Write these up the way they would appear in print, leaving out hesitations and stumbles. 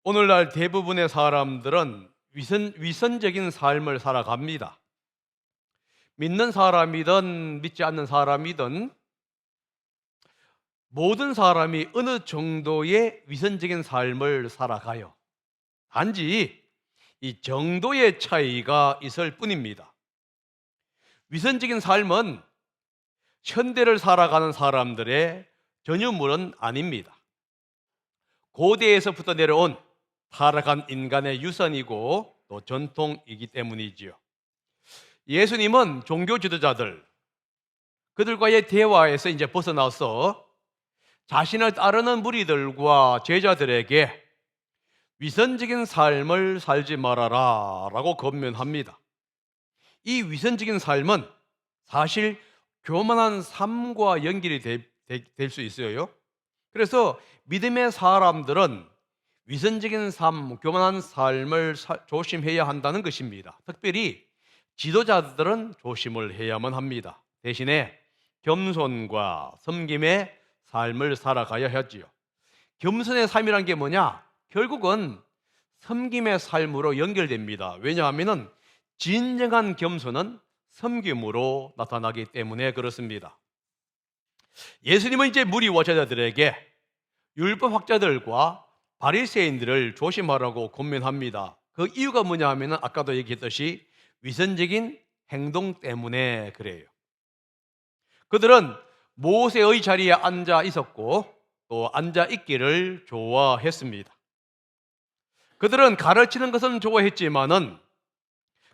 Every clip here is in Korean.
오늘날 대부분의 사람들은 위선적인 삶을 살아갑니다. 믿는 사람이든 믿지 않는 사람이든 모든 사람이 어느 정도의 위선적인 삶을 살아가요. 단지 이 정도의 차이가 있을 뿐입니다. 위선적인 삶은 현대를 살아가는 사람들의 전유물은 아닙니다. 고대에서부터 내려온 타락한 인간의 유산이고 또 전통이기 때문이지요. 예수님은 종교 지도자들, 그들과의 대화에서 이제 벗어나서 자신을 따르는 무리들과 제자들에게 위선적인 삶을 살지 말아라 라고 권면합니다. 이 위선적인 삶은 사실 교만한 삶과 연결이 될 수 있어요. 그래서 믿음의 사람들은 위선적인 삶, 교만한 삶을 조심해야 한다는 것입니다. 특별히 지도자들은 조심을 해야만 합니다. 대신에 겸손과 섬김의 삶을 살아가야 하지요. 겸손의 삶이란 게 뭐냐? 결국은 섬김의 삶으로 연결됩니다. 왜냐하면 진정한 겸손은 섬김으로 나타나기 때문에 그렇습니다. 예수님은 이제 무리와 제자들에게 율법학자들과 바리새인들을 조심하라고 권면합니다. 그 이유가 뭐냐 하면 아까도 얘기했듯이 위선적인 행동 때문에 그래요. 그들은 모세의 자리에 앉아 있었고 또 앉아 있기를 좋아했습니다. 그들은 가르치는 것은 좋아했지만은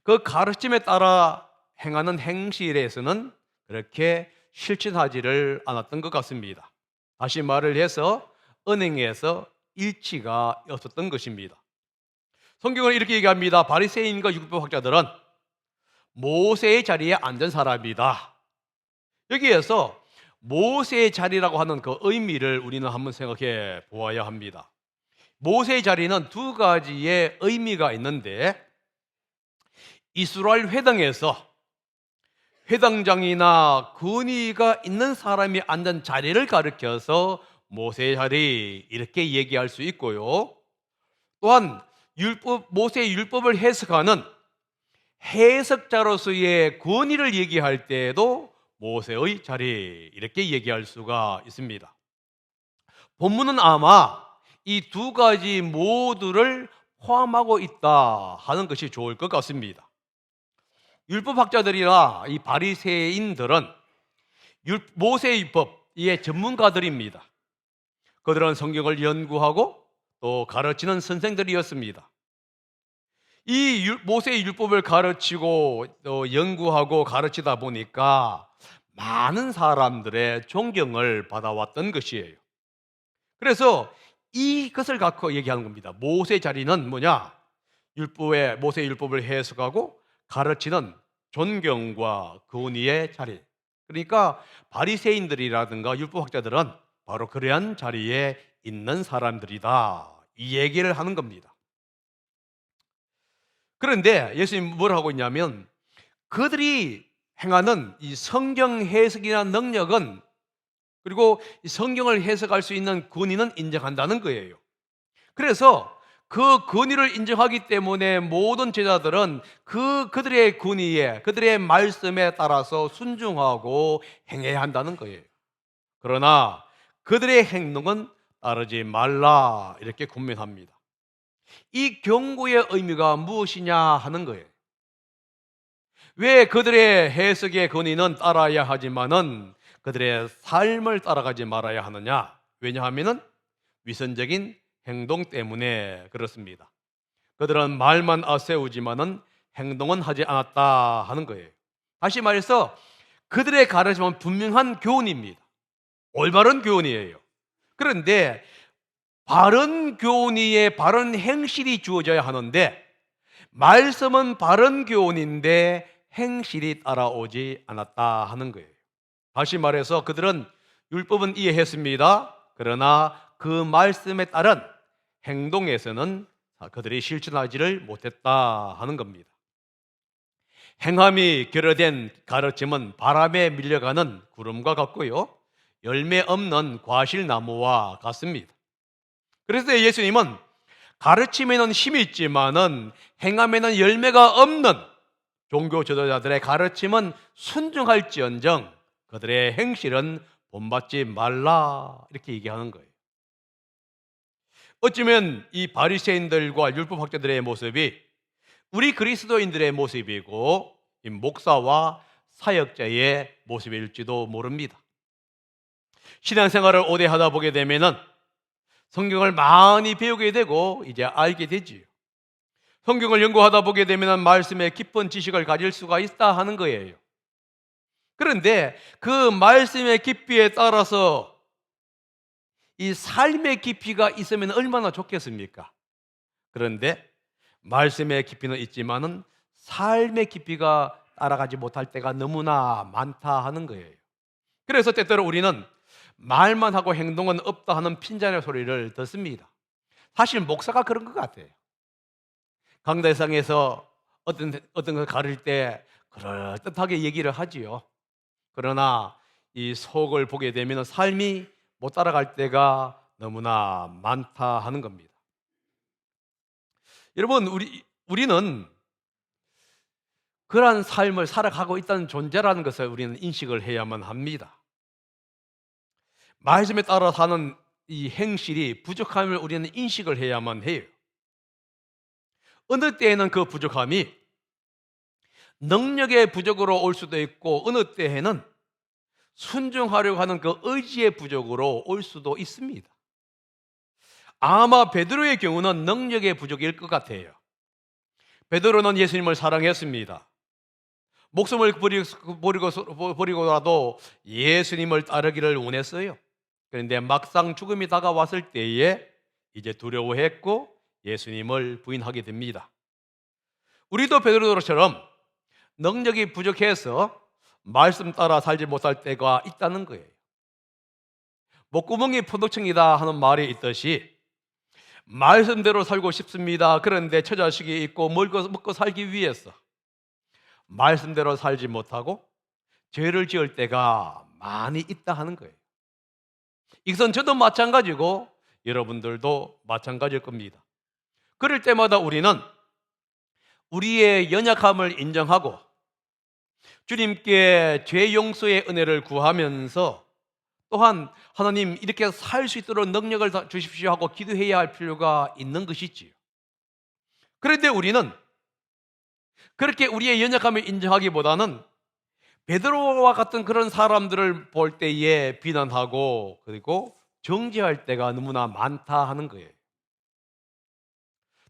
그 가르침에 따라 행하는 행실에서는 그렇게 실천하지를 않았던 것 같습니다. 다시 말을 해서 은행에서 일치가 없었던 것입니다. 성경은 이렇게 얘기합니다. 바리새인과 율법학자들은 모세의 자리에 앉은 사람이다. 여기에서 모세의 자리라고 하는 그 의미를 우리는 한번 생각해 보아야 합니다. 모세의 자리는 두 가지의 의미가 있는데, 이스라엘 회당에서 회당장이나 권위가 있는 사람이 앉은 자리를 가리켜서 모세의 자리 이렇게 얘기할 수 있고요. 또한 모세의 율법을 해석하는 해석자로서의 권위를 얘기할 때에도 모세의 자리 이렇게 얘기할 수가 있습니다. 본문은 아마 이 두 가지 모두를 포함하고 있다 하는 것이 좋을 것 같습니다. 율법학자들이나 이 바리새인들은 모세의 율법의 전문가들입니다. 그들은 성경을 연구하고 또 가르치는 선생들이었습니다. 이 모세의 율법을 가르치고 또 연구하고 가르치다 보니까 많은 사람들의 존경을 받아왔던 것이에요. 그래서 이것을 갖고 얘기하는 겁니다. 모세의 자리는 뭐냐? 모세의 율법을 해석하고 가르치는 존경과 권위의 자리. 그러니까 바리새인들이라든가 율법학자들은 바로 그러한 자리에 있는 사람들이다, 이 얘기를 하는 겁니다. 그런데 예수님이 뭘 하고 있냐면 그들이 행하는 이 성경 해석이나 능력은, 그리고 이 성경을 해석할 수 있는 권위는 인정한다는 거예요. 그래서 그 권위를 인정하기 때문에 모든 제자들은 그들의 권위에, 그들의 말씀에 따라서 순종하고 행해야 한다는 거예요. 그러나 그들의 행동은 따르지 말라 이렇게 권면합니다. 이 경고의 의미가 무엇이냐 하는 거예요. 왜 그들의 해석의 권위는 따라야 하지만은 그들의 삶을 따라가지 말아야 하느냐? 왜냐하면 위선적인 행동 때문에 그렇습니다. 그들은 말만 앞세우지만은 행동은 하지 않았다 하는 거예요. 다시 말해서 그들의 가르침은 분명한 교훈입니다. 올바른 교훈이에요. 그런데 바른 교훈이에 바른 행실이 주어져야 하는데, 말씀은 바른 교훈인데 행실이 따라오지 않았다 하는 거예요. 다시 말해서 그들은 율법은 이해했습니다. 그러나 그 말씀에 따른 행동에서는 그들이 실천하지를 못했다 하는 겁니다. 행함이 결여된 가르침은 바람에 밀려가는 구름과 같고요, 열매 없는 과실나무와 같습니다. 그래서 예수님은 가르침에는 힘이 있지만은 행함에는 열매가 없는 종교 지도자들의 가르침은 순종할지언정 그들의 행실은 본받지 말라, 이렇게 얘기하는 거예요. 어쩌면 이 바리새인들과 율법학자들의 모습이 우리 그리스도인들의 모습이고 이 목사와 사역자의 모습일지도 모릅니다. 신앙생활을 오래 하다 보게 되면은 성경을 많이 배우게 되고 이제 알게 되지요. 성경을 연구하다 보게 되면 말씀에 깊은 지식을 가질 수가 있다 하는 거예요. 그런데 그 말씀의 깊이에 따라서 이 삶의 깊이가 있으면 얼마나 좋겠습니까? 그런데 말씀의 깊이는 있지만은 삶의 깊이가 따라가지 못할 때가 너무나 많다 하는 거예요. 그래서 때때로 우리는 말만 하고 행동은 없다 하는 핀잔의 소리를 듣습니다. 사실 목사가 그런 것 같아요. 강대상에서 어떤 걸 가르칠 때 그럴듯하게 얘기를 하지요. 그러나 이 속을 보게 되면 삶이 못 따라갈 때가 너무나 많다 하는 겁니다. 여러분, 우리는 그러한 삶을 살아가고 있다는 존재라는 것을 우리는 인식을 해야만 합니다. 말씀에 따라 사는 이 행실이 부족함을 우리는 인식을 해야만 해요. 어느 때에는 그 부족함이 능력의 부족으로 올 수도 있고 어느 때에는 순종하려고 하는 그 의지의 부족으로 올 수도 있습니다. 아마 베드로의 경우는 능력의 부족일 것 같아요. 베드로는 예수님을 사랑했습니다. 목숨을 버리고라도 예수님을 따르기를 원했어요. 그런데 막상 죽음이 다가왔을 때에 이제 두려워했고 예수님을 부인하게 됩니다. 우리도 베드로처럼 능력이 부족해서 말씀 따라 살지 못할 때가 있다는 거예요. 목구멍이 포도청이다 하는 말이 있듯이 말씀대로 살고 싶습니다. 그런데 처자식이 있고 먹고 살기 위해서 말씀대로 살지 못하고 죄를 지을 때가 많이 있다 하는 거예요. 이것은 저도 마찬가지고 여러분들도 마찬가지일 겁니다. 그럴 때마다 우리는 우리의 연약함을 인정하고 주님께 죄 용서의 은혜를 구하면서 또한 하나님 이렇게 살 수 있도록 능력을 주십시오 하고 기도해야 할 필요가 있는 것이지요. 그런데 우리는 그렇게 우리의 연약함을 인정하기보다는 베드로와 같은 그런 사람들을 볼 때에 비난하고 그리고 정죄할 때가 너무나 많다 하는 거예요.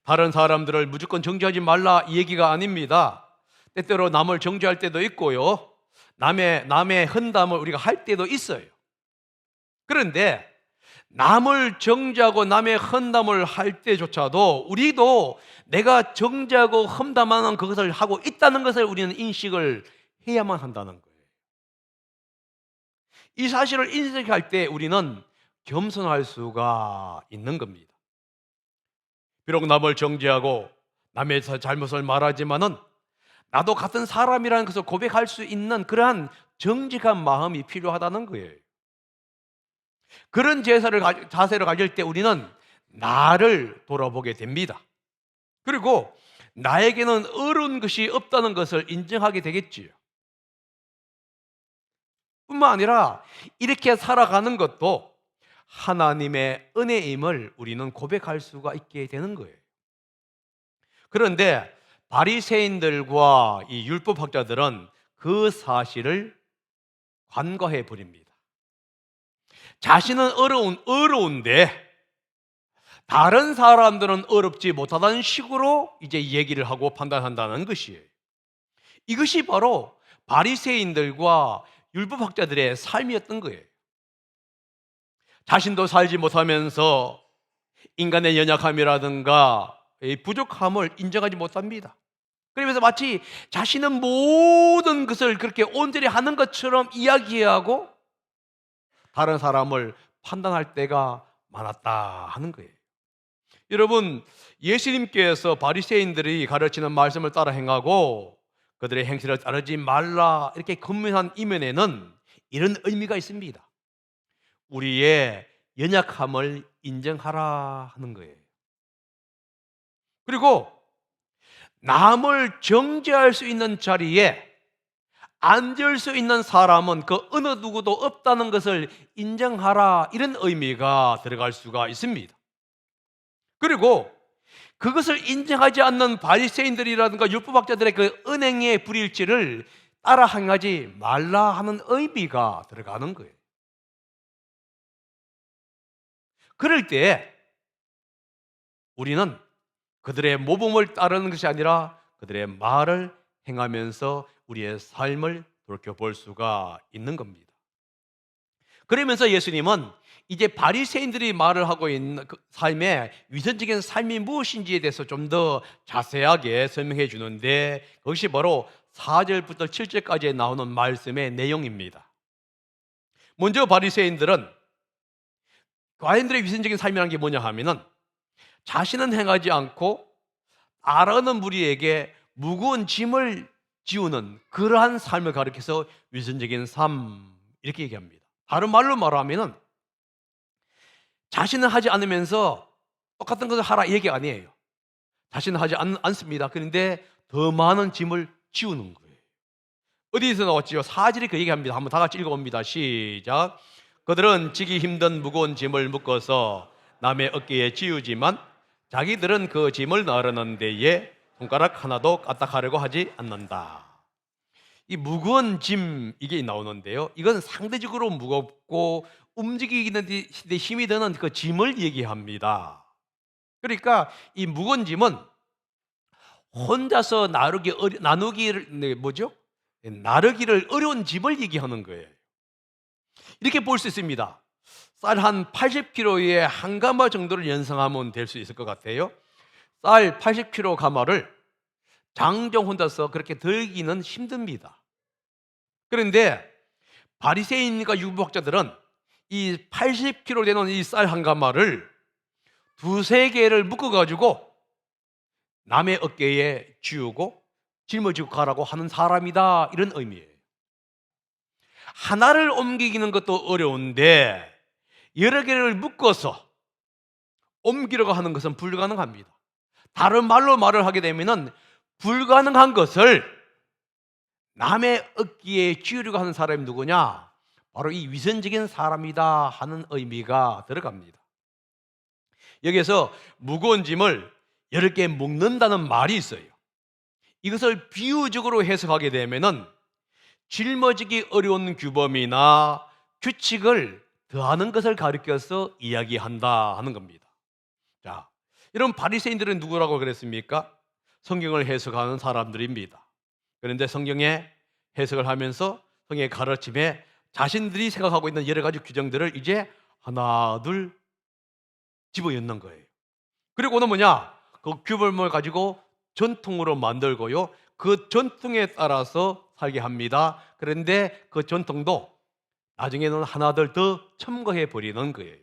다른 사람들을 무조건 정죄하지 말라 이 얘기가 아닙니다. 때때로 남을 정죄할 때도 있고요. 남의 헌담을 우리가 할 때도 있어요. 그런데 남을 정죄하고 남의 헌담을 할 때조차도 우리도 내가 정죄하고 험담하는 그것을 하고 있다는 것을 우리는 인식을 해야만 한다는 거예요. 이 사실을 인식할 때 우리는 겸손할 수가 있는 겁니다. 비록 남을 정죄하고 남의 잘못을 말하지만은 나도 같은 사람이라는 것을 고백할 수 있는 그러한 정직한 마음이 필요하다는 거예요. 그런 자세를 가질 때 우리는 나를 돌아보게 됩니다. 그리고 나에게는 어려운 것이 없다는 것을 인정하게 되겠지요. 뿐만 아니라 이렇게 살아가는 것도 하나님의 은혜임을 우리는 고백할 수가 있게 되는 거예요. 그런데 바리새인들과 이 율법학자들은 그 사실을 간과해 버립니다. 자신은 어려운데 다른 사람들은 어렵지 못하다는 식으로 이제 얘기를 하고 판단한다는 것이에요. 이것이 바로 바리새인들과 율법학자들의 삶이었던 거예요. 자신도 살지 못하면서 인간의 연약함이라든가 부족함을 인정하지 못합니다. 그러면서 마치 자신은 모든 것을 그렇게 온전히 하는 것처럼 이야기하고 다른 사람을 판단할 때가 많았다 하는 거예요. 여러분, 예수님께서 바리새인들이 가르치는 말씀을 따라 행하고 그들의 행실을 따르지 말라 이렇게 권면한 이면에는 이런 의미가 있습니다. 우리의 연약함을 인정하라 하는 거예요. 그리고 남을 정죄할 수 있는 자리에 앉을 수 있는 사람은 그 어느 누구도 없다는 것을 인정하라, 이런 의미가 들어갈 수가 있습니다. 그리고 그것을 인정하지 않는 바리새인들이라든가 율법학자들의 그 은행의 불일치를 따라 행하지 말라 하는 의미가 들어가는 거예요. 그럴 때 우리는 그들의 모범을 따르는 것이 아니라 그들의 말을 행하면서 우리의 삶을 돌이켜볼 수가 있는 겁니다. 그러면서 예수님은 이제 바리새인들이 말을 하고 있는 그 삶의 위선적인 삶이 무엇인지에 대해서 좀 더 자세하게 설명해 주는데, 그것이 바로 4절부터 7절까지 나오는 말씀의 내용입니다. 먼저 바리새인들은, 과인들의 위선적인 삶이라는 게 뭐냐 하면은 자신은 행하지 않고 알아는 무리에게 무거운 짐을 지우는 그러한 삶을 가리켜서 위선적인 삶, 이렇게 얘기합니다. 다른 말로 말하면은 자신은 하지 않으면서 똑같은 것을 하라, 이 얘기 아니에요. 자신은 하지 않습니다. 그런데 더 많은 짐을 지우는 거예요. 어디서 나왔지요? 4절이 그 얘기합니다. 한번 다 같이 읽어봅니다. 시작. 그들은 지기 힘든 무거운 짐을 묶어서 남의 어깨에 지우지만 자기들은 그 짐을 나르는 데에 손가락 하나도 까딱하려고 하지 않는다. 이 무거운 짐, 이게 나오는데요, 이건 상대적으로 무겁고 움직이는 데 힘이 드는 그 짐을 얘기합니다. 그러니까 이 무거운 짐은 혼자서 나르기를 어려운 짐을 얘기하는 거예요. 이렇게 볼 수 있습니다. 쌀 한 80kg의 한 가마 정도를 연상하면 될 수 있을 것 같아요. 쌀 80kg 가마를 장정 혼자서 그렇게 들기는 힘듭니다. 그런데 바리새인과 율법학자들은 이 80kg 되는 이 쌀 한 가마를 두세 개를 묶어가지고 남의 어깨에 지우고 짊어지고 가라고 하는 사람이다, 이런 의미예요. 하나를 옮기기는 것도 어려운데 여러 개를 묶어서 옮기려고 하는 것은 불가능합니다. 다른 말로 말을 하게 되면 불가능한 것을 남의 어깨에 지우려고 하는 사람이 누구냐? 바로 이 위선적인 사람이다 하는 의미가 들어갑니다. 여기에서 무거운 짐을 여러 개 묶는다는 말이 있어요. 이것을 비유적으로 해석하게 되면은 짊어지기 어려운 규범이나 규칙을 더하는 것을 가리켜서 이야기한다 하는 겁니다. 자, 이런 바리새인들은 누구라고 그랬습니까? 성경을 해석하는 사람들입니다. 그런데 성경의 해석을 하면서 성경의 가르침에 자신들이 생각하고 있는 여러 가지 규정들을 이제 하나 둘 집어넣는 거예요. 그리고는 뭐냐? 그 규범을 가지고 전통으로 만들고요, 그 전통에 따라서 살게 합니다. 그런데 그 전통도 나중에는 하나둘 더 첨가해 버리는 거예요.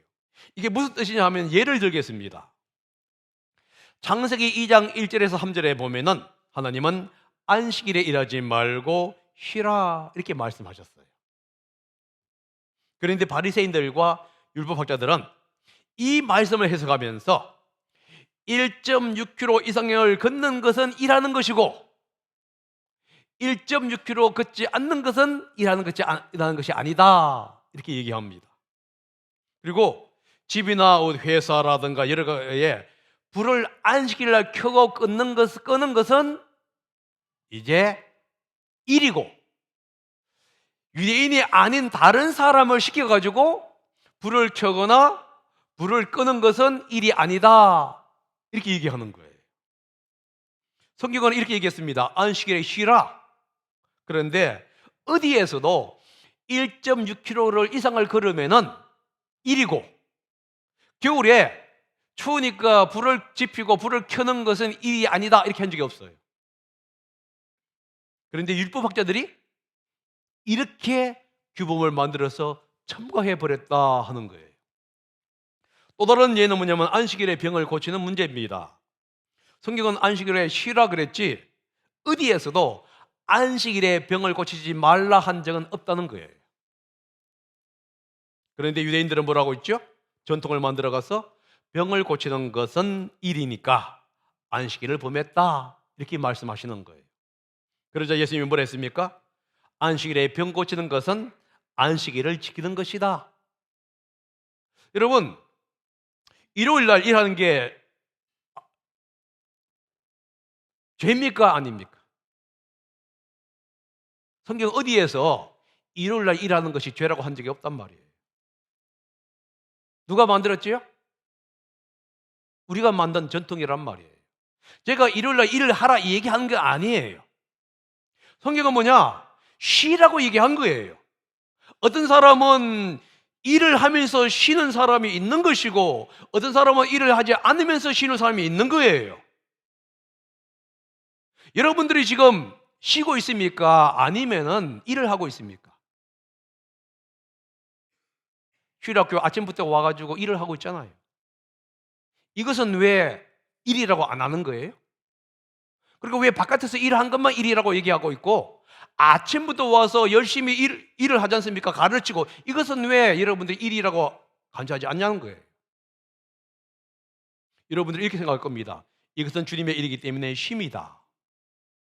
이게 무슨 뜻이냐 하면 예를 들겠습니다. 창세기 2장 1절에서 3절에 보면은 하나님은 안식일에 일하지 말고 쉬라, 이렇게 말씀하셨어요. 그런데 바리새인들과 율법학자들은 이 말씀을 해석하면서 1.6km 이상을 걷는 것은 일하는 것이고 1.6km 걷지 않는 것은 일하는 것이 아니다, 이렇게 얘기합니다. 그리고 집이나 회사라든가 여러 가지에 불을 안식일 날 켜고 끄는 것은 이제 일이고, 유대인이 아닌 다른 사람을 시켜가지고 불을 켜거나 불을 끄는 것은 일이 아니다, 이렇게 얘기하는 거예요. 성경은 이렇게 얘기했습니다. 안식일에 쉬라. 그런데 어디에서도 1.6km를 이상을 걸으면은 일이고, 겨울에 추우니까 불을 지피고 불을 켜는 것은 일이 아니다, 이렇게 한 적이 없어요. 그런데 율법학자들이 이렇게 규범을 만들어서 첨가해 버렸다 하는 거예요. 또 다른 예는 뭐냐면 안식일에 병을 고치는 문제입니다. 성경은 안식일에 쉬라 그랬지 어디에서도 안식일에 병을 고치지 말라 한 적은 없다는 거예요. 그런데 유대인들은 뭐라고 했죠? 전통을 만들어가서 병을 고치는 것은 일이니까 안식일을 범했다. 이렇게 말씀하시는 거예요. 그러자 예수님이 뭐라 했습니까? 안식일에 병 고치는 것은 안식일을 지키는 것이다. 여러분, 일요일 날 일하는 게 죄입니까? 아닙니까? 성경 어디에서 일요일 날 일하는 것이 죄라고 한 적이 없단 말이에요. 누가 만들었지요? 우리가 만든 전통이란 말이에요. 제가 일요일 날 일을 하라 이 얘기하는 게 아니에요. 성경은 뭐냐? 쉬라고 얘기한 거예요. 어떤 사람은 일을 하면서 쉬는 사람이 있는 것이고 어떤 사람은 일을 하지 않으면서 쉬는 사람이 있는 거예요. 여러분들이 지금 쉬고 있습니까? 아니면은 일을 하고 있습니까? 휴일학교 아침부터 와가지고 일을 하고 있잖아요. 이것은 왜 일이라고 안 하는 거예요? 그리고 왜 바깥에서 일한 것만 일이라고 얘기하고 있고 아침부터 와서 열심히 일을 하지 않습니까? 가르치고 이것은 왜 여러분들이 일이라고 간주하지 않냐는 거예요. 여러분들이 이렇게 생각할 겁니다. 이것은 주님의 일이기 때문에 쉼이다.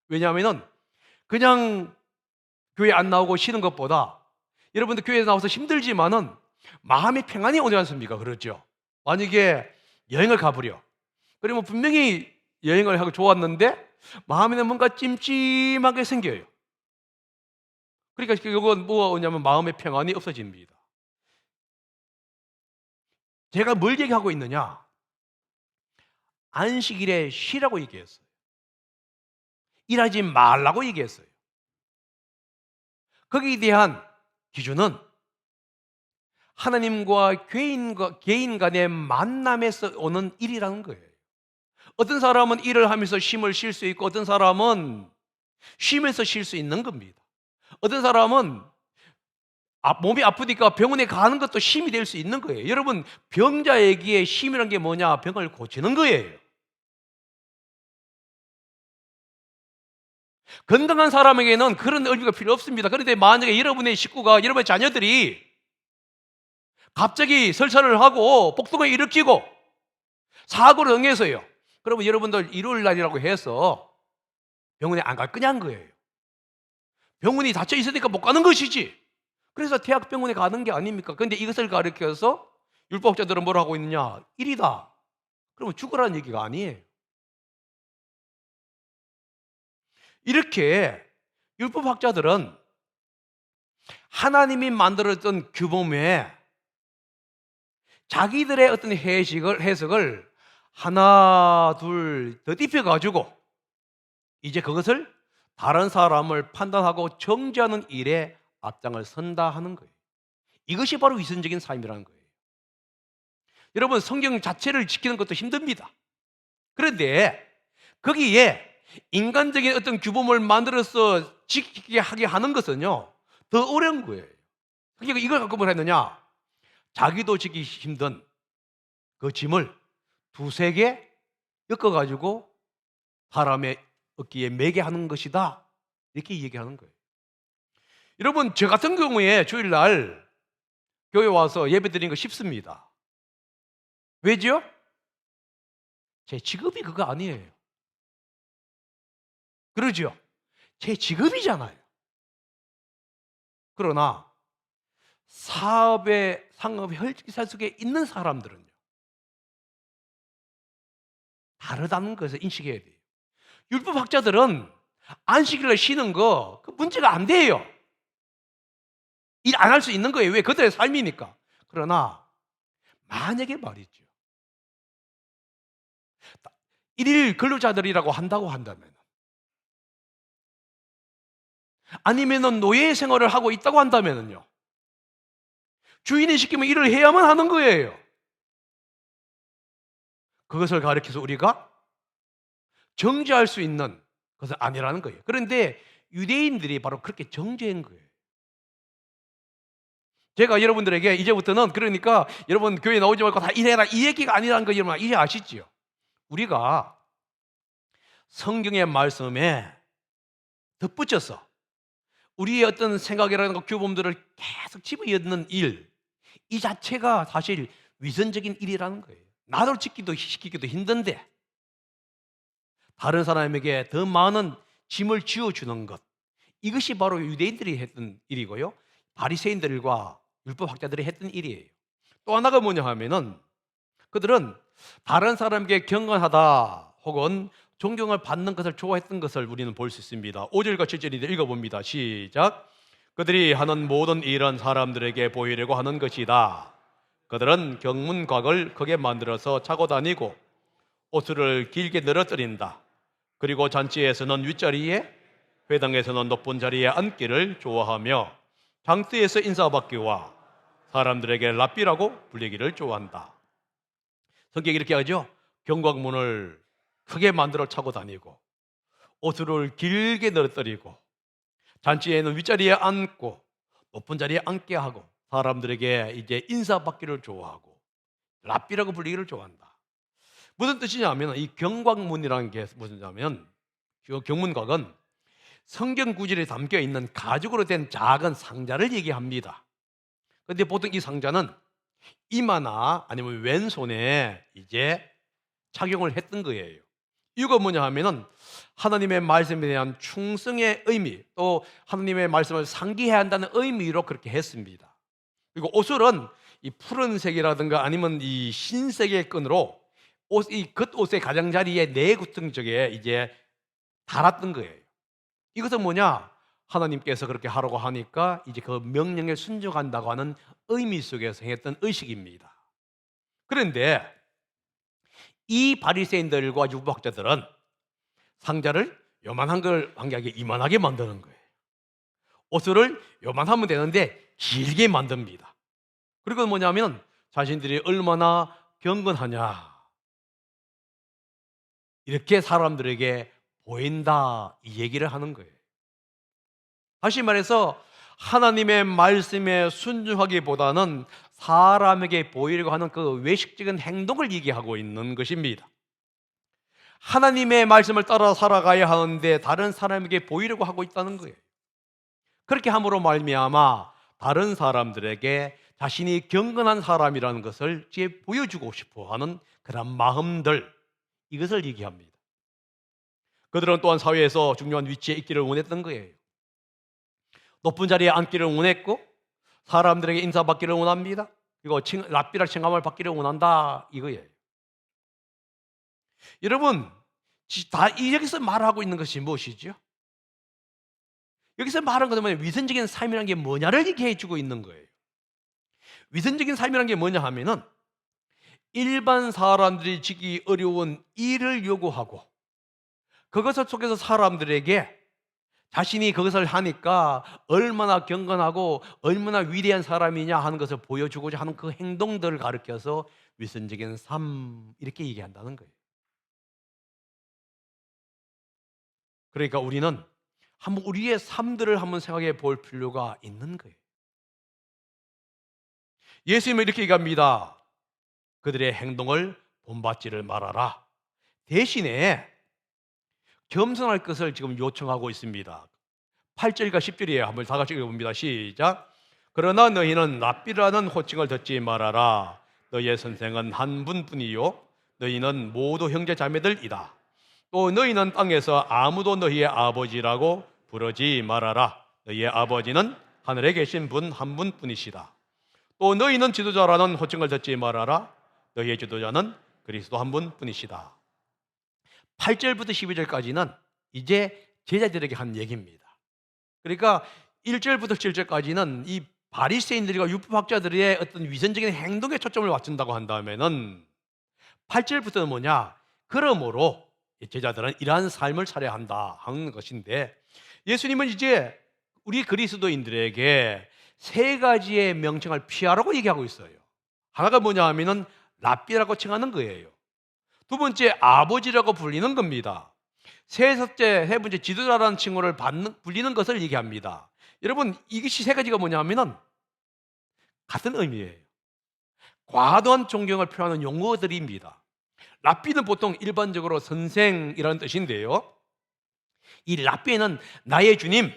왜냐하면 그냥 교회 안 나오고 쉬는 것보다 여러분들 교회에 나와서 힘들지만은 마음의 평안이 오지 않습니까? 그렇죠? 만약에 여행을 가버려. 그러면 분명히 여행을 하고 좋았는데 마음에는 뭔가 찜찜하게 생겨요. 그러니까 이건 뭐가 오냐면 마음의 평안이 없어집니다. 제가 뭘 얘기하고 있느냐? 안식일에 쉬라고 얘기했어요. 일하지 말라고 얘기했어요. 거기에 대한 기준은 하나님과 개인 간의 만남에서 오는 일이라는 거예요. 어떤 사람은 일을 하면서 쉼을 쉴 수 있고 어떤 사람은 쉬면서 쉴 수 있는 겁니다. 어떤 사람은 몸이 아프니까 병원에 가는 것도 쉼이 될 수 있는 거예요. 여러분, 병자에게 쉼이란 게 뭐냐? 병을 고치는 거예요. 건강한 사람에게는 그런 의미가 필요 없습니다. 그런데 만약에 여러분의 식구가, 여러분의 자녀들이 갑자기 설사를 하고 복통을 일으키고 사고를 응해서요. 그러면 여러분들 일요일 날이라고 해서 병원에 안 갈 거냐는 거예요. 병원이 닫혀 있으니까 못 가는 것이지. 그래서 대학병원에 가는 게 아닙니까? 그런데 이것을 가르쳐서 율법자들은 뭘 하고 있느냐? 일이다. 그러면 죽으라는 얘기가 아니에요. 이렇게 율법학자들은 하나님이 만들었던 규범에 자기들의 어떤 해석을 하나, 둘 더 입혀가지고 이제 그것을 다른 사람을 판단하고 정죄하는 일에 앞장을 선다 하는 거예요. 이것이 바로 위선적인 삶이라는 거예요. 여러분, 성경 자체를 지키는 것도 힘듭니다. 그런데 거기에 인간적인 어떤 규범을 만들어서 지키게 하게 하는 것은요 더 어려운 거예요. 그러니까 이걸 갖고 뭘 했느냐? 자기도 지키기 힘든 그 짐을 두세 개 엮어가지고 사람의 어깨에 매게 하는 것이다, 이렇게 얘기하는 거예요. 여러분, 저 같은 경우에 주일날 교회 와서 예배 드리는 거 쉽습니다. 왜죠? 제 직업이 그거 아니에요. 그러죠? 제 직업이잖아요. 그러나 상업의 혈기사 속에 있는 사람들은요 다르다는 것을 인식해야 돼요. 율법학자들은 안식일을 쉬는 거 그 문제가 안 돼요. 일 안 할 수 있는 거예요. 왜? 그들의 삶이니까. 그러나 만약에 말이죠, 일일 근로자들이라고 한다고 한다면, 아니면은 노예 생활을 하고 있다고 한다면요 주인이 시키면 일을 해야만 하는 거예요. 그것을 가리켜서 우리가 정죄할 수 있는 것은 아니라는 거예요. 그런데 유대인들이 바로 그렇게 정죄한 거예요. 제가 여러분들에게 이제부터는 그러니까 여러분 교회 나오지 말고 다 일해라 이 얘기가 아니라는 거 여러분 이해 아시죠? 우리가 성경의 말씀에 덧붙여서 우리의 어떤 생각이라든가 규범들을 계속 집어넣는 일, 이 자체가 사실 위선적인 일이라는 거예요. 나를 지키기도 힘든데 다른 사람에게 더 많은 짐을 지어주는 것, 이것이 바로 유대인들이 했던 일이고요, 바리새인들과 율법학자들이 했던 일이에요. 또 하나가 뭐냐 하면은 그들은 다른 사람에게 경건하다 혹은 존경을 받는 것을 좋아했던 것을 우리는 볼 수 있습니다. 5절과 7절인데 읽어봅니다. 시작. 그들이 하는 모든 일은 사람들에게 보이려고 하는 것이다. 그들은 경문곽을 크게 만들어서 차고 다니고 옷을 길게 늘어뜨린다. 그리고 잔치에서는 윗자리에, 회당에서는 높은 자리에 앉기를 좋아하며 장터에서 인사받기와 사람들에게 랍비라고 불리기를 좋아한다. 성경이 이렇게 하죠. 경곽문을 크게 만들어 차고 다니고 옷을 길게 늘어뜨리고 잔치에는 윗자리에 앉고 높은 자리에 앉게 하고 사람들에게 이제 인사받기를 좋아하고 랍비라고 불리기를 좋아한다. 무슨 뜻이냐면 이 경곽문이라는 게 무슨냐면 경문곽은 성경 구절에 담겨 있는 가죽으로 된 작은 상자를 얘기합니다. 그런데 보통 이 상자는 이마나 아니면 왼손에 이제 착용을 했던 거예요. 이유가 뭐냐 하면은 하나님의 말씀에 대한 충성의 의미, 또 하나님의 말씀을 상기해야 한다는 의미로 그렇게 했습니다. 그리고 옷은 이 푸른색이라든가 아니면 이 흰색의 끈으로 이 겉옷의 가장자리에 내구퉁 쪽에 이제 달았던 거예요. 이것은 뭐냐? 하나님께서 그렇게 하라고 하니까 이제 그 명령에 순종한다고 하는 의미 속에서 행했던 의식입니다. 그런데 이 바리새인들과 율법학자들은 상자를 요만한 걸 한 게 아니라 이만하게 만드는 거예요. 옷을 요만하면 되는데 길게 만듭니다. 그리고 뭐냐면 자신들이 얼마나 경건하냐 이렇게 사람들에게 보인다 이 얘기를 하는 거예요. 다시 말해서 하나님의 말씀에 순종하기보다는 사람에게 보이려고 하는 그 외식적인 행동을 얘기하고 있는 것입니다. 하나님의 말씀을 따라 살아가야 하는데 다른 사람에게 보이려고 하고 있다는 거예요. 그렇게 함으로 말미암아 다른 사람들에게 자신이 경건한 사람이라는 것을 보여주고 싶어 하는 그런 마음들, 이것을 얘기합니다. 그들은 또한 사회에서 중요한 위치에 있기를 원했던 거예요. 높은 자리에 앉기를 원했고 사람들에게 인사받기를 원합니다. 그리고 랍비라 칭함을 받기를 원한다 이거예요. 여러분, 다 여기서 말하고 있는 것이 무엇이죠? 여기서 말하는 것은 위선적인 삶이라는 게 뭐냐를 얘기해 주고 있는 거예요. 위선적인 삶이라는 게 뭐냐 하면은 일반 사람들이 지기 어려운 일을 요구하고 그것을 속에서 사람들에게 자신이 그것을 하니까 얼마나 경건하고 얼마나 위대한 사람이냐 하는 것을 보여주고자 하는 그 행동들을 가르쳐서 위선적인 삶 이렇게 얘기한다는 거예요. 그러니까 우리는 한번 우리의 삶들을 한번 생각해 볼 필요가 있는 거예요. 예수님은 이렇게 얘기합니다. 그들의 행동을 본받지를 말아라. 대신에 겸손할 것을 지금 요청하고 있습니다. 8절과 10절이에요. 한번 다 같이 읽어봅니다. 시작. 그러나 너희는 랍비라는 호칭을 듣지 말아라. 너희의 선생은 한 분뿐이요 너희는 모두 형제 자매들이다. 또 너희는 땅에서 아무도 너희의 아버지라고 부르지 말아라. 너희의 아버지는 하늘에 계신 분 한 분뿐이시다. 또 너희는 지도자라는 호칭을 듣지 말아라. 너희의 지도자는 그리스도 한 분뿐이시다. 8절부터 12절까지는 이제 제자들에게 한 얘기입니다. 그러니까 1절부터 7절까지는 이 바리새인들과 율법학자들의 어떤 위선적인 행동에 초점을 맞춘다고 한다면은 8절부터는 뭐냐? 그러므로 제자들은 이러한 삶을 살아야 한다 하는 것인데 예수님은 이제 우리 그리스도인들에게 세 가지의 명칭을 피하라고 얘기하고 있어요. 하나가 뭐냐 하면은 랍비라고 칭하는 거예요. 두 번째 아버지라고 불리는 겁니다. 세 번째 지도자라는 칭호를 불리는 것을 얘기합니다. 여러분 이것이 세 가지가 뭐냐 하면은 같은 의미예요. 과도한 존경을 표하는 용어들입니다. 랍비는 보통 일반적으로 선생이라는 뜻인데요. 이 랍비에는 나의 주님,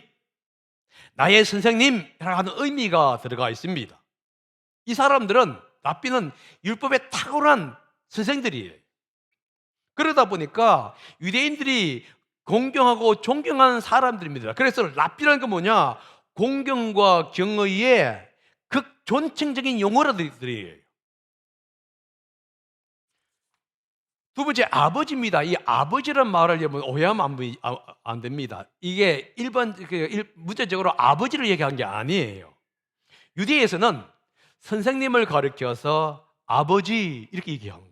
나의 선생님이라는 하는 의미가 들어가 있습니다. 이 사람들은 랍비는 율법에 탁월한 선생들이에요. 그러다 보니까 유대인들이 공경하고 존경하는 사람들입니다. 그래서 랍비라는 건 뭐냐? 공경과 경의의 극존칭적인 용어들이에요. 두 번째, 아버지입니다. 이 아버지란 말을 여러분 오해하면 안 됩니다. 이게 문자적으로 아버지를 얘기한 게 아니에요. 유대에서는 선생님을 가리켜서 아버지 이렇게 얘기하는 거예요.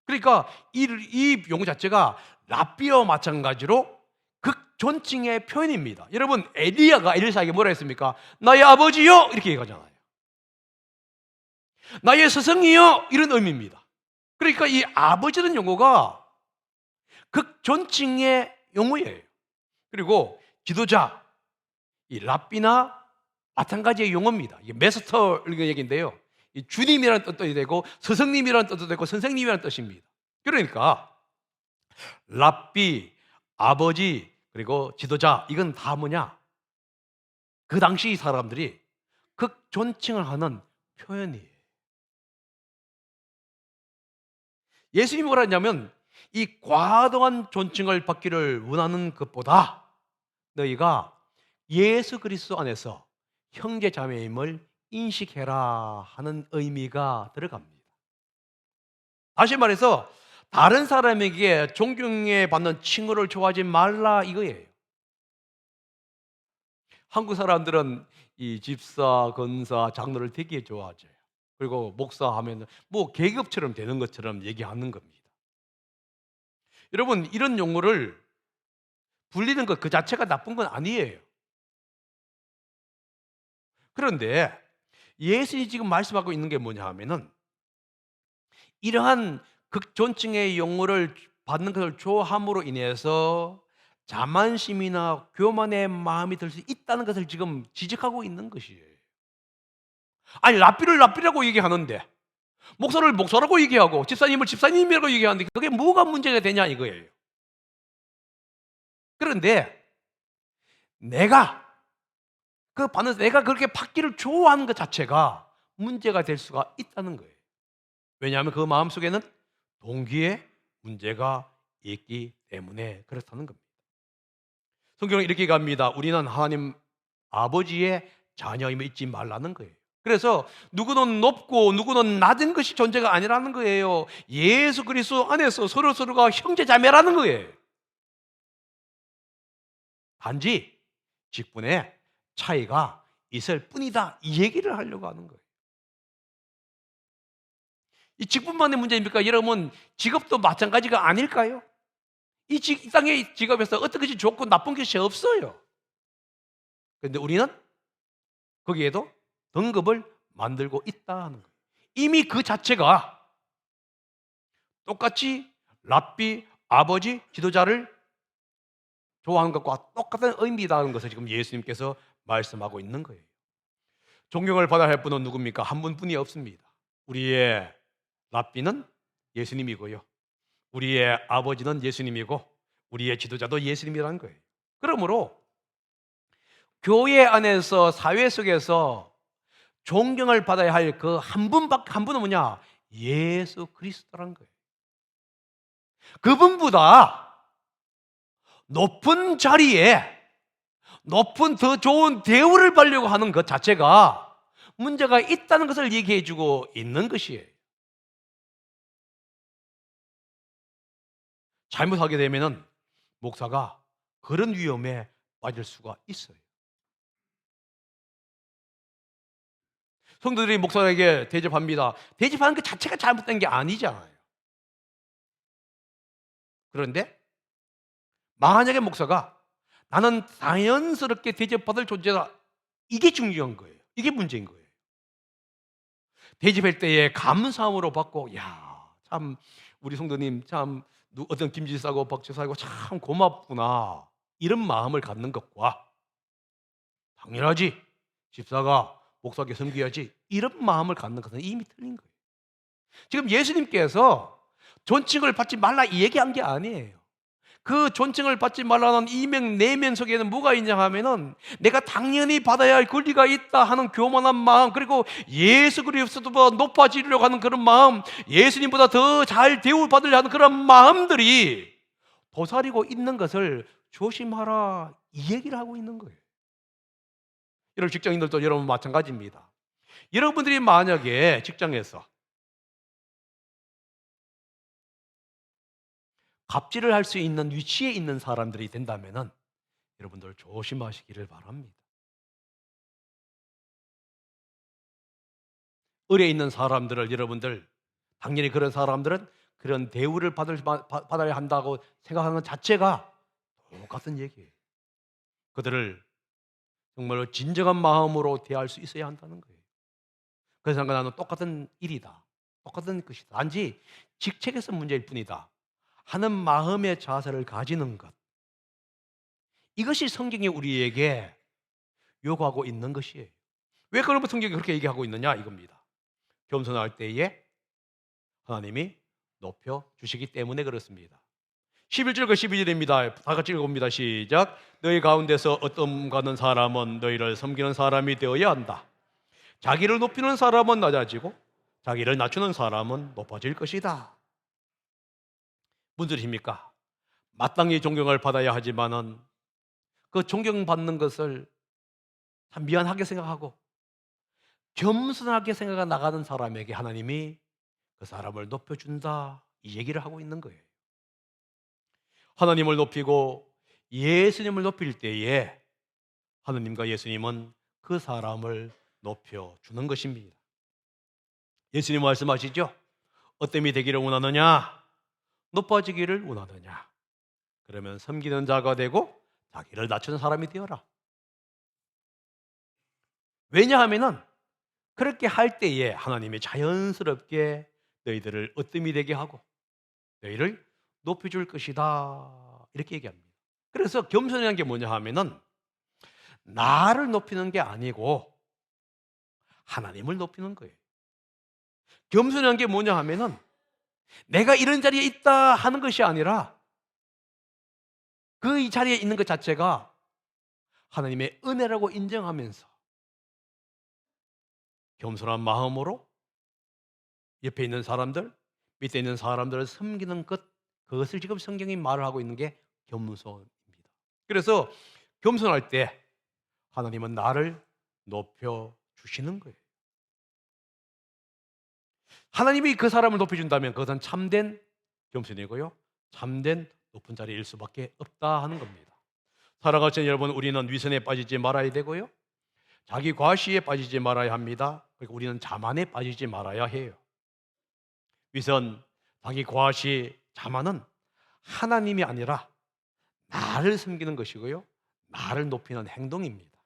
그러니까 이 용어 자체가 랍비와 마찬가지로 극존칭의 표현입니다. 여러분, 엘리야가 엘리사에게 뭐라 했습니까? 나의 아버지요 이렇게 얘기하잖아요. 나의 스승이요 이런 의미입니다. 그러니까 이 아버지라는 용어가 극존칭의 용어예요. 그리고 지도자, 이 랍비나 마찬가지의 용어입니다. 이게 메스터 얘기인데요. 이 주님이라는 뜻도 되고 스승님이라는 뜻도 되고 선생님이라는 뜻입니다. 그러니까 랍비, 아버지, 그리고 지도자, 이건 다 뭐냐? 그 당시 사람들이 극존칭을 하는 표현이에요. 예수님이 뭐라 했냐면 이 과도한 존칭을 받기를 원하는 것보다 너희가 예수 그리스도 안에서 형제 자매임을 인식해라 하는 의미가 들어갑니다. 다시 말해서 다른 사람에게 존경해 받는 칭호를 좋아하지 말라 이거예요. 한국 사람들은 이 집사, 권사, 장로를 되게 좋아하죠. 그리고 목사 하면 뭐 계급처럼 되는 것처럼 얘기하는 겁니다. 여러분, 이런 용어를 불리는 것 그 자체가 나쁜 건 아니에요. 그런데 예수님이 지금 말씀하고 있는 게 뭐냐 하면은 이러한 극존칭의 용어를 받는 것을 좋아함으로 인해서 자만심이나 교만의 마음이 들 수 있다는 것을 지금 지적하고 있는 것이에요. 아니, 랍비를 랍비라고 얘기하는데 목사를 목사라고 얘기하고 집사님을 집사님이라고 얘기하는데 그게 뭐가 문제가 되냐 이거예요. 그런데 내가 내가 그렇게 받기를 좋아하는 것 자체가 문제가 될 수가 있다는 거예요. 왜냐하면 그 마음속에는 동기의 문제가 있기 때문에 그렇다는 겁니다. 성경은 이렇게 갑니다. 우리는 하나님 아버지의 자녀임을 잊지 말라는 거예요. 그래서 누구는 높고 누구는 낮은 것이 존재가 아니라는 거예요. 예수 그리스도 안에서 서로가 형제 자매라는 거예요. 단지 직분의 차이가 있을 뿐이다 이 얘기를 하려고 하는 거예요. 이 직분만의 문제입니까? 여러분, 직업도 마찬가지가 아닐까요? 이 땅의 직업에서 어떤 것이 좋고 나쁜 것이 없어요. 그런데 우리는 거기에도 등급을 만들고 있다 하는 거예요. 이미 그 자체가 똑같이 랍비, 아버지, 지도자를 좋아하는 것과 똑같은 의미다는 것을 지금 예수님께서 말씀하고 있는 거예요. 존경을 받아야 할 분은 누굽니까? 한 분뿐이 없습니다. 우리의 랍비는 예수님이고요. 우리의 아버지는 예수님이고 우리의 지도자도 예수님이라는 거예요. 그러므로 교회 안에서 사회 속에서 존경을 받아야 할 그 한 분은 뭐냐? 예수 그리스도라는 거예요. 그분보다 높은 자리에 높은 더 좋은 대우를 받으려고 하는 것 자체가 문제가 있다는 것을 얘기해 주고 있는 것이에요. 잘못하게 되면은 목사가 그런 위험에 빠질 수가 있어요. 성도들이 목사에게 대접합니다. 대접하는 것 자체가 잘못된 게 아니잖아요. 그런데 만약에 목사가 나는 자연스럽게 대접받을 존재다, 이게 중요한 거예요. 이게 문제인 거예요. 대접할 때에 감사함으로 받고, 야, 참 우리 성도님 참 어떤 김지사고 박지사고 참 고맙구나, 이런 마음을 갖는 것과 당연하지 집사가 목사에게 섬겨야지, 이런 마음을 갖는 것은 이미 틀린 거예요. 지금 예수님께서 존칭을 받지 말라 이 얘기한 게 아니에요. 그 존칭을 받지 말라는 이명 내면 속에는 뭐가 있냐 하면은 내가 당연히 받아야 할 권리가 있다 하는 교만한 마음, 그리고 예수 그리스도보다 높아지려고 하는 그런 마음, 예수님보다 더 잘 대우받으려 하는 그런 마음들이 도사리고 있는 것을 조심하라, 이 얘기를 하고 있는 거예요. 여러분, 직장인들도 여러분 마찬가지입니다. 여러분들이 만약에 직장에서 갑질을 할 수 있는 위치에 있는 사람들이 된다면은 여러분들 조심하시기를 바랍니다. 을에 있는 사람들을, 여러분들 당연히 그런 사람들은 그런 대우를 받아야 한다고 생각하는 것 자체가 똑같은 얘기예요. 그들을 정말로 진정한 마음으로 대할 수 있어야 한다는 거예요. 그래서 나는 똑같은 일이다, 똑같은 것이다, 단지 직책에서 문제일 뿐이다 하는 마음의 자세를 가지는 것, 이것이 성경이 우리에게 요구하고 있는 것이에요. 왜 그러면 성경이 그렇게 얘기하고 있느냐 이겁니다. 겸손할 때에 하나님이 높여주시기 때문에 그렇습니다. 11절과 12절입니다. 다 같이 읽어봅니다. 시작. 너희 가운데서 어떤 가는 사람은 너희를 섬기는 사람이 되어야 한다. 자기를 높이는 사람은 낮아지고 자기를 낮추는 사람은 높아질 것이다. 무슨 뜻입니까? 마땅히 존경을 받아야 하지만은 그 존경받는 것을 참 미안하게 생각하고 겸손하게 생각해 나가는 사람에게 하나님이 그 사람을 높여준다, 이 얘기를 하고 있는 거예요. 하나님을 높이고 예수님을 높일 때에 하나님과 예수님은 그 사람을 높여주는 것입니다. 예수님 말씀하시죠? 어떤 이 되기를 원하느냐? 높아지기를 원하느냐? 그러면 섬기는 자가 되고 자기를 낮추는 사람이 되어라. 왜냐하면은 그렇게 할 때에 하나님이 자연스럽게 너희들을 어뜸이 되게 하고 너희를 높여줄 것이다, 이렇게 얘기합니다. 그래서 겸손이라는 게 뭐냐 하면은 나를 높이는 게 아니고 하나님을 높이는 거예요. 겸손이라는 게 뭐냐 하면은 내가 이런 자리에 있다 하는 것이 아니라 그 이 자리에 있는 것 자체가 하나님의 은혜라고 인정하면서 겸손한 마음으로 옆에 있는 사람들, 밑에 있는 사람들을 섬기는 것, 그것을 지금 성경이 말을 하고 있는 게 겸손입니다. 그래서 겸손할 때 하나님은 나를 높여주시는 거예요. 하나님이 그 사람을 높여준다면 그것은 참된 겸손이고요, 참된 높은 자리일 수밖에 없다 하는 겁니다. 사랑하시는 여러분, 우리는 위선에 빠지지 말아야 되고요, 자기 과시에 빠지지 말아야 합니다. 그리고 우리는 자만에 빠지지 말아야 해요. 위선, 자기 과시, 자만은 하나님이 아니라 나를 섬기는 것이고요, 나를 높이는 행동입니다.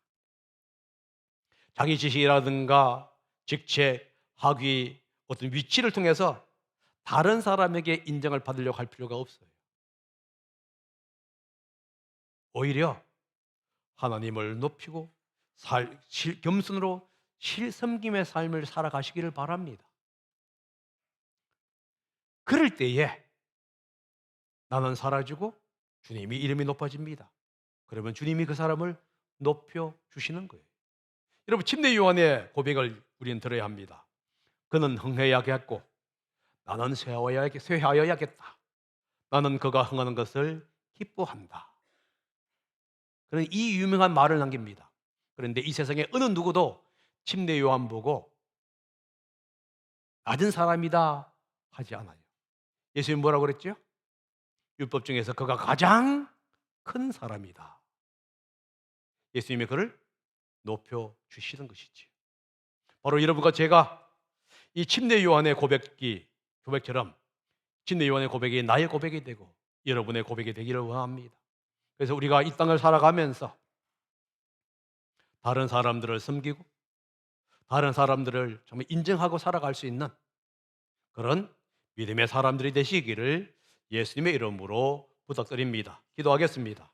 자기 지식이라든가 직책, 학위, 어떤 위치를 통해서 다른 사람에게 인정을 받으려고 할 필요가 없어요. 오히려 하나님을 높이고 겸손으로 실섬김의 삶을 살아가시기를 바랍니다. 그럴 때에 나는 사라지고 주님이 이름이 높아집니다. 그러면 주님이 그 사람을 높여주시는 거예요. 여러분, 침례 요한의 고백을 우리는 들어야 합니다. 그는 흥해야겠고 나는 쇠하여야겠다. 나는 그가 흥하는 것을 기뻐한다. 그는 이 유명한 말을 남깁니다. 그런데 이 세상에 어느 누구도 침례 요한 보고 낮은 사람이다 하지 않아요. 예수님 뭐라고 그랬죠? 율법 중에서 그가 가장 큰 사람이다. 예수님이 그를 높여주시는 것이지. 바로 여러분과 제가 이 침례 요한의 고백처럼 침례 요한의 고백이 나의 고백이 되고 여러분의 고백이 되기를 원합니다. 그래서 우리가 이 땅을 살아가면서 다른 사람들을 섬기고 다른 사람들을 정말 인정하고 살아갈 수 있는 그런 믿음의 사람들이 되시기를 예수님의 이름으로 부탁드립니다. 기도하겠습니다.